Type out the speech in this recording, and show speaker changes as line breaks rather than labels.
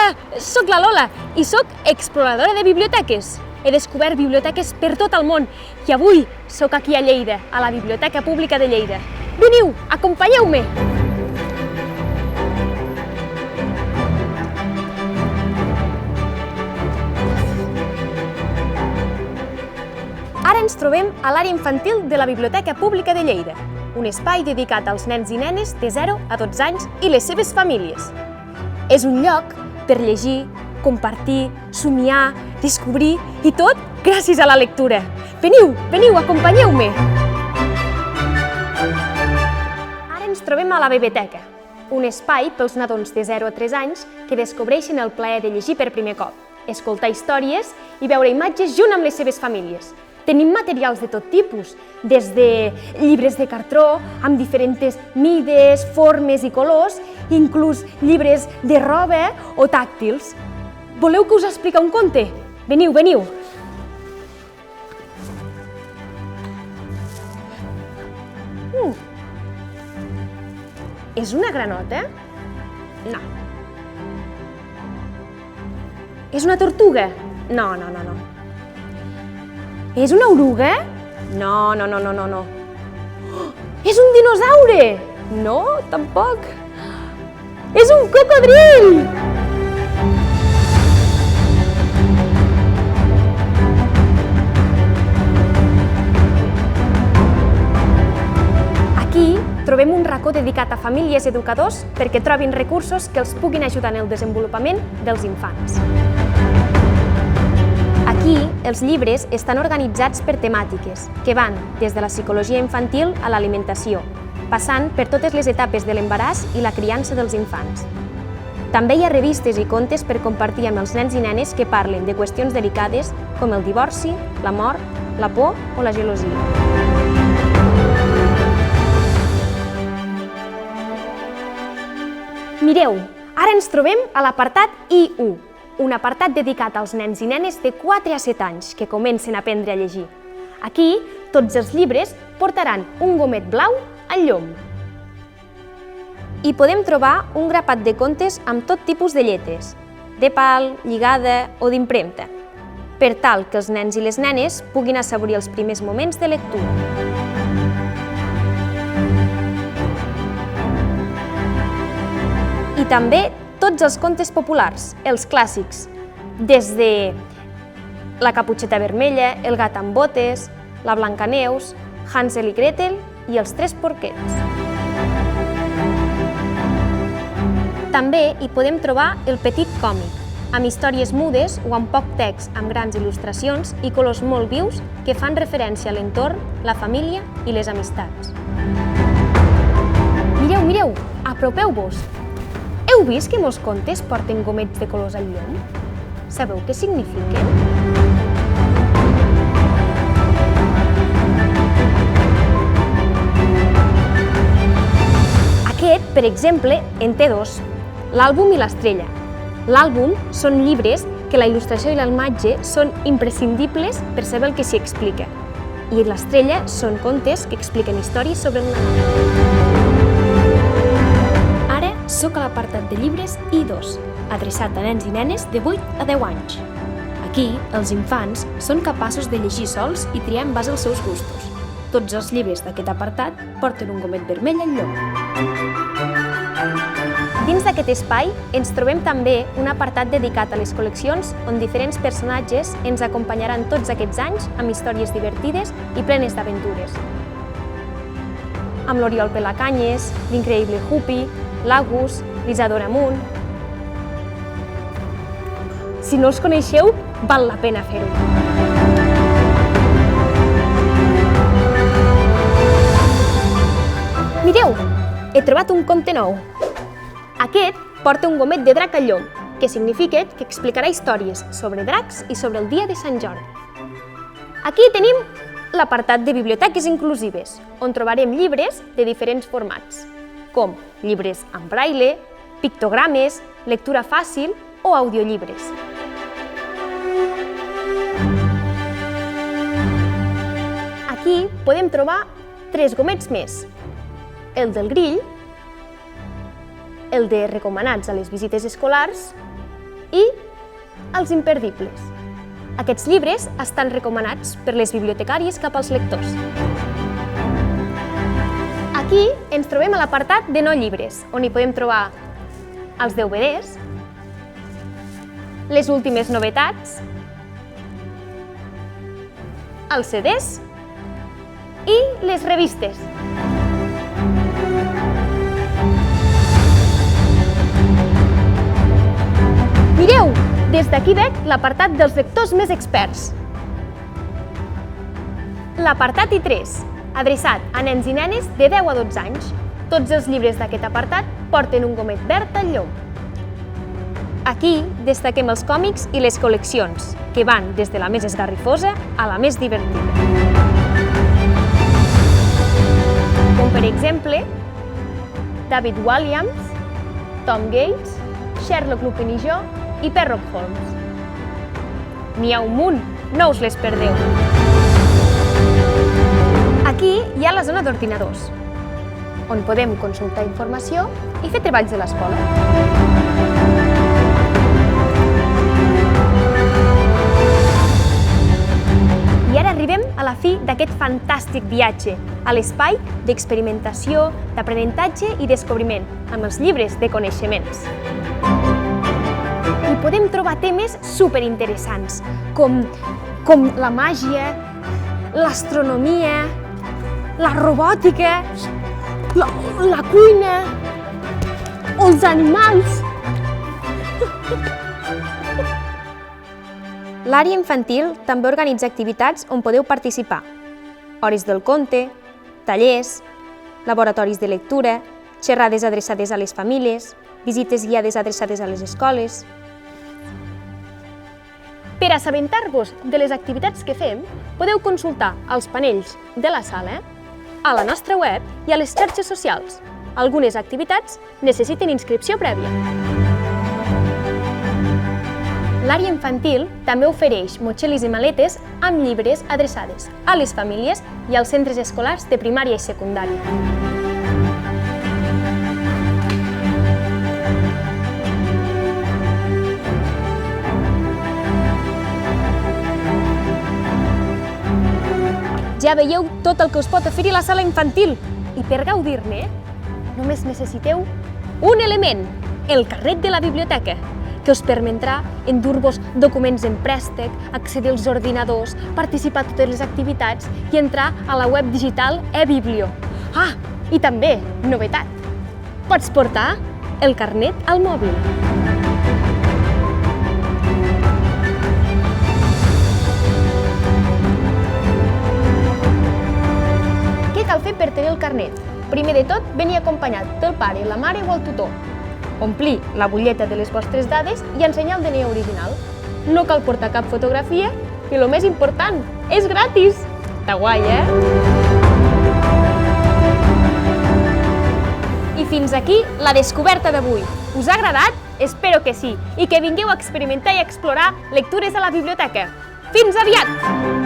Hola, sóc la Lola i sóc exploradora de biblioteques. He descobert biblioteques per tot el món i avui sóc aquí a Lleida, a la Biblioteca Pública de Lleida. Veniu, acompanyeu-me! Ara ens trobem a l'àrea infantil de la Biblioteca Pública de Lleida, un espai dedicat als nens i nenes de 0 a 12 anys i les seves famílies. És un lloc per llegir, compartir, somiar, descobrir i tot gràcies a la lectura. Veniu, veniu, acompanyeu-me! Ara ens trobem a la Biblioteca, un espai pels nadons de 0 a 3 anys que descobreixen el plaer de llegir per primer cop, escoltar històries i veure imatges junt amb les seves famílies. Tenim materials de tot tipus, des de llibres de cartró amb diferents mides, formes i colors, inclús llibres de roba o tàctils. Voleu que us expliqui un conte? Veniu, veniu! És una granota? No. És una tortuga? No, no, no, no. És una oruga? No, no, no, no, no, no. És un dinosaure? No, tampoc. És un cocodril! Aquí trobem un racó dedicat a famílies i educadors perquè trobin recursos que els puguin ajudar en el desenvolupament dels infants. Aquí, els llibres estan organitzats per temàtiques, que van des de la psicologia infantil a l'alimentació, passant per totes les etapes de l'embaràs i la criança dels infants. També hi ha revistes i contes per compartir amb els nens i nenes que parlen de qüestions delicades com el divorci, la mort, la por o la gelosia. Mireu, ara ens trobem a l'apartat I1, un apartat dedicat als nens i nenes de 4 a 7 anys que comencen a aprendre a llegir. Aquí, tots els llibres portaran un gomet blau al llom. Hi podem trobar un grapat de contes amb tot tipus de lletres, de pal, lligada o d'impremta, per tal que els nens i les nenes puguin assaborir els primers moments de lectura. I també tots els contes populars, els clàssics, des de La Caputxeta Vermella, El gat amb botes, La Blancaneus, Hansel i Gretel i Els tres porquets. També hi podem trobar el petit còmic, amb històries mudes o amb poc text, amb grans il·lustracions i colors molt vius que fan referència a l'entorn, la família i les amistats. Mireu, mireu, apropeu-vos! Heu vist que molts contes porten gomets de colors al llom? Sabeu què signifiquen? Aquest, per exemple, en té dos, l'àlbum i l'estrella. L'àlbum són llibres que la il·lustració i la imatge són imprescindibles per saber el que s'hi explica. I l'estrella són contes que expliquen històries sobre el Nadal. Soc a l'apartat de llibres I2, adreçat a nens i nenes de 8 a 10 anys. Aquí, els infants són capaços de llegir sols i triar en base als seus gustos. Tots els llibres d'aquest apartat porten un gomet vermell al llom. Dins d'aquest espai ens trobem també un apartat dedicat a les col·leccions on diferents personatges ens acompanyaran tots aquests anys amb històries divertides i plenes d'aventures. Amb l'Oriol Pelacanyes, l'increïble Huppy, l'Agus, l'Isadora Munn. Si no els coneixeu, val la pena fer-ho. Mireu, he trobat un conte nou. Aquest porta un gomet de drac al llom, que significa que explicarà històries sobre dracs i sobre el dia de Sant Jordi. Aquí tenim l'apartat de biblioteques inclusives, on trobarem llibres de diferents formats, com llibres en braille, pictogrames, lectura fàcil o audiollibres. Aquí podem trobar 3 gomets més, el del grill, el de recomanats a les visites escolars i els imperdibles. Aquests llibres estan recomanats per les bibliotecàries cap als lectors. Aquí ens trobem a l'apartat de no llibres, on hi podem trobar els DVDs, les últimes novetats, els CDs i les revistes. Mireu, des d'aquí veig l'apartat dels lectors més experts. L'apartat I3, adreçat a nens i nenes de 10 a 12 anys. Tots els llibres d'aquest apartat porten un gomet verd al llom. Aquí destaquem els còmics i les col·leccions, que van des de la més esgarrifosa a la més divertida. Com per exemple, David Walliams, Tom Gates, Sherlock Lupin i jo i Sherlock Holmes. N'hi ha un munt, no us les perdeu. Aquí hi ha la zona d'ordinadors, on podem consultar informació i fer treballs de l'escola. I ara arribem a la fi d'aquest fantàstic viatge a l'espai d'experimentació, d'aprenentatge i descobriment amb els llibres de coneixements. Hi podem trobar temes superinteressants, com la màgia, l'astronomia, la robòtica, la cuina, els animals. L'àrea infantil també organitza activitats on podeu participar. Hores del conte, tallers, laboratoris de lectura, xerrades adreçades a les famílies, visites guiades adreçades a les escoles. Per assabentar-vos de les activitats que fem, podeu consultar els panells de la sala, a la nostra web i a les xarxes socials. Algunes activitats necessiten inscripció prèvia. L'àrea infantil també ofereix motxilles i maletes amb llibres adreçades a les famílies i als centres escolars de primària i secundària. Ja veieu tot el que us pot oferir la sala infantil i per gaudir-ne només necessiteu un element, el carnet de la biblioteca, que us permetrà endur-vos documents en préstec, accedir als ordinadors, participar a totes les activitats i entrar a la web digital eBiblio. Ah, i també, novetat, pots portar el carnet al mòbil. Què cal fer per tenir el carnet? Primer de tot, venir acompanyat del pare, la mare o el tutor. Omplir la butlleta de les vostres dades i ensenyar el DNI original. No cal portar cap fotografia i el més important, és gratis! Està guai, I fins aquí la descoberta d'avui. Us ha agradat? Espero que sí, i que vingueu a experimentar i explorar lectures a la biblioteca. Fins aviat!